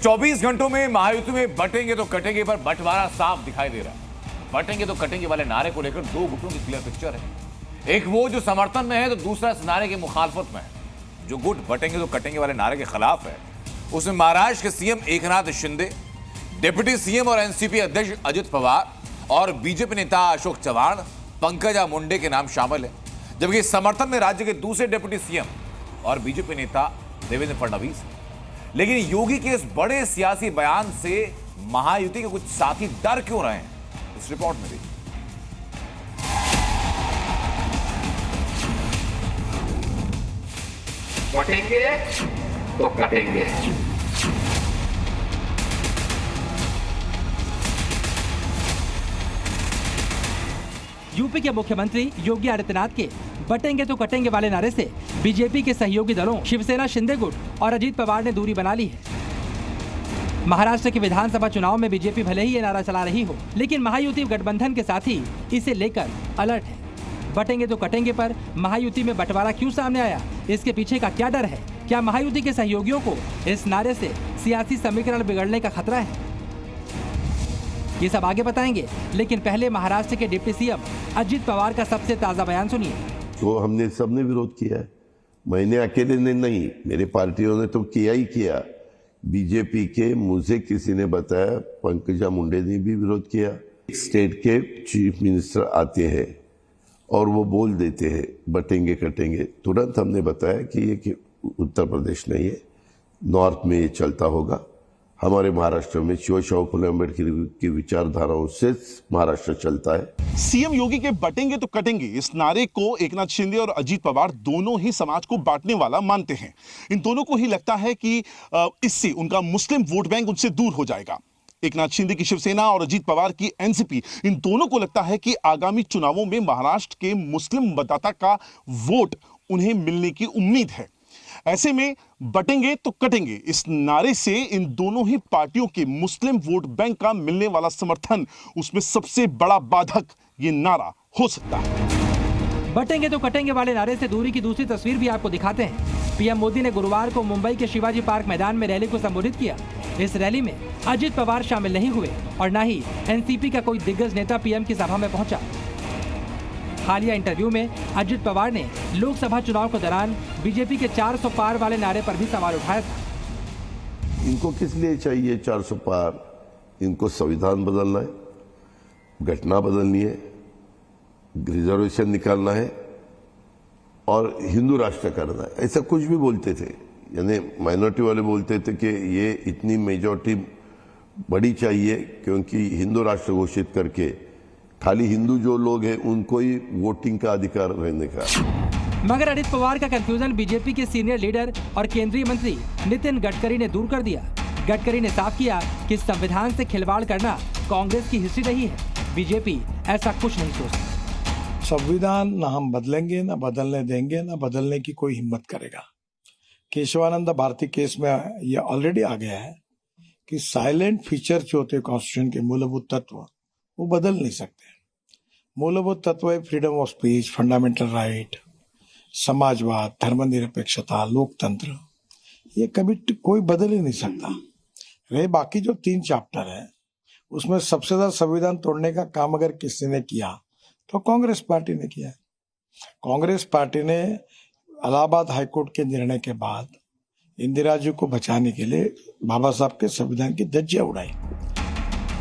24 घंटों में महायुति में बटेंगे तो कटेंगे पर बंटवारा साफ दिखाई दे रहा है। बटेंगे तो कटेंगे वाले नारे को लेकर दो गुटों की क्लियर पिक्चर है। एक वो जो समर्थन में है तो दूसरा इस नारे की मुखालफत में है। जो गुट बटेंगे तो कटेंगे वाले नारे के खिलाफ है उसमें महाराष्ट्र के CM Eknath Shinde, deputy CM और एनसीपी अध्यक्ष अजित पवार और बीजेपी नेता अशोक चव्हाण, पंकजा मुंडे के नाम शामिल है। जबकि समर्थन में राज्य के दूसरे डिप्टी सीएम और बीजेपी नेता देवेंद्र फडणवीस। लेकिन योगी के इस बड़े सियासी बयान से महायुति के कुछ साथी डर क्यों रहे हैं, इस रिपोर्ट में देखिए। बटेंगे तो कटेंगे। यूपी के मुख्यमंत्री योगी आदित्यनाथ के बटेंगे तो कटेंगे वाले नारे से बीजेपी के सहयोगी दलों शिवसेना, शिंदे गुट और अजीत पवार ने दूरी बना ली है। महाराष्ट्र के विधानसभा चुनाव में बीजेपी भले ही ये नारा चला रही हो, लेकिन महायुति गठबंधन के साथी इसे लेकर अलर्ट है। बटेंगे तो कटेंगे पर महायुति में बंटवारा क्यों सामने आया, इसके पीछे का क्या डर है? क्या महायुति के सहयोगियों को इस नारे से सियासी समीकरण बिगड़ने का खतरा है? ये सब आगे बताएंगे, लेकिन पहले महाराष्ट्र के डिप्टी सीएम अजित पवार का सबसे ताजा बयान सुनिए। तो हमने सबने विरोध किया है, मैंने अकेले ने नहीं, मेरी पार्टियों ने तो किया ही किया। बीजेपी के मुझे किसी ने बताया, पंकजा मुंडे ने भी विरोध किया। स्टेट के चीफ मिनिस्टर आते हैं और वो बोल देते हैं बटेंगे कटेंगे, तुरंत हमने बताया कि ये उत्तर प्रदेश नहीं है, नॉर्थ में ये चलता होगा। हमारे महाराष्ट्र में शिवशाहू फुले अम्बेडकर की विचारधाराओं से महाराष्ट्र चलता है। सीएम योगी के बटेंगे तो कटेंगे इस नारे को एकनाथ शिंदे और अजीत पवार दोनों ही समाज को बांटने वाला मानते हैं। इन दोनों को ही लगता है कि इससे उनका मुस्लिम वोट बैंक उनसे दूर हो जाएगा। एकनाथ शिंदे की शिवसेना और अजीत पवार की एनसीपी, इन दोनों को लगता है कि आगामी चुनावों में महाराष्ट्र के मुस्लिम मतदाता का वोट उन्हें मिलने की उम्मीद है। ऐसे में बटेंगे तो कटेंगे इस नारे से इन दोनों ही पार्टियों के मुस्लिम वोट बैंक का मिलने वाला समर्थन, उसमें सबसे बड़ा बाधक ये नारा हो सकता है। बटेंगे तो कटेंगे वाले नारे से दूरी की दूसरी तस्वीर भी आपको दिखाते हैं। पीएम मोदी ने गुरुवार को मुंबई के शिवाजी पार्क मैदान में रैली को संबोधित किया। इस रैली में अजित पवार शामिल नहीं हुए और न ही एनसीपी का कोई दिग्गज नेता पीएम की सभा में पहुंचा। हालिया इंटरव्यू में अजित पवार ने लोकसभा चुनाव के दौरान बीजेपी के 400 पार वाले नारे पर भी सवाल उठाया था। इनको किस लिए चाहिए 400 पार? इनको संविधान बदलना है, घटना बदलनी है, रिजर्वेशन निकालना है और हिंदू राष्ट्र करना है, ऐसा कुछ भी बोलते थे। यानी माइनॉरिटी वाले बोलते थे कि ये इतनी मेजॉरिटी बड़ी चाहिए क्योंकि हिंदू राष्ट्र घोषित करके खाली हिंदू जो लोग हैं उनको ही वोटिंग का अधिकार रहने का। मगर अजित पवार का कंफ्यूजन बीजेपी के सीनियर लीडर और केंद्रीय मंत्री नितिन गडकरी ने दूर कर दिया। गडकरी ने साफ किया कि संविधान से खिलवाड़ करना कांग्रेस की हिस्ट्री रही है। बीजेपी ऐसा कुछ नहीं सोचती। संविधान ना हम बदलेंगे, ना बदलने देंगे, ना बदलने की कोई हिम्मत करेगा। केशवानंद भारती केस में यह ऑलरेडी आ गया है कि साइलेंट फीचर जो होते कॉन्स्टिट्यूशन के मूलभूत तत्व वो बदल नहीं सकते। मूलभूत तत्व है freedom of speech, fundamental right, समाजवाद, धर्मनिरपेक्षता, लोकतंत्र, ये कभी कोई बदल ही नहीं सकता। रहे बाकी जो 3 चैप्टर है उसमें सबसे ज्यादा संविधान तोड़ने का काम अगर किसी ने किया तो कांग्रेस पार्टी ने किया है। कांग्रेस पार्टी ने इलाहाबाद हाईकोर्ट के निर्णय के बाद इंदिरा जी को बचाने के लिए बाबा साहब के संविधान की धज्जियां उड़ाई।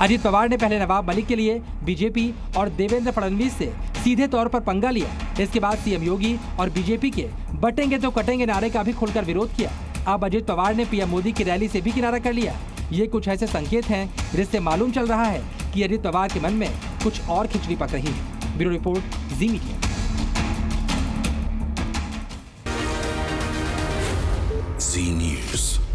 अजित पवार ने पहले नवाब मलिक के लिए बीजेपी और देवेंद्र फडणवीस से सीधे तौर पर पंगा लिया। इसके बाद सीएम योगी और बीजेपी के बटेंगे तो कटेंगे नारे का भी खुलकर विरोध किया। अब अजित पवार ने पीएम मोदी की रैली से भी किनारा कर लिया। ये कुछ ऐसे संकेत हैं जिससे मालूम चल रहा है कि अजित पवार के मन में कुछ और खिचड़ी पक रही है। ब्यूरो रिपोर्ट, जी मीडिया। जी न्यूज़।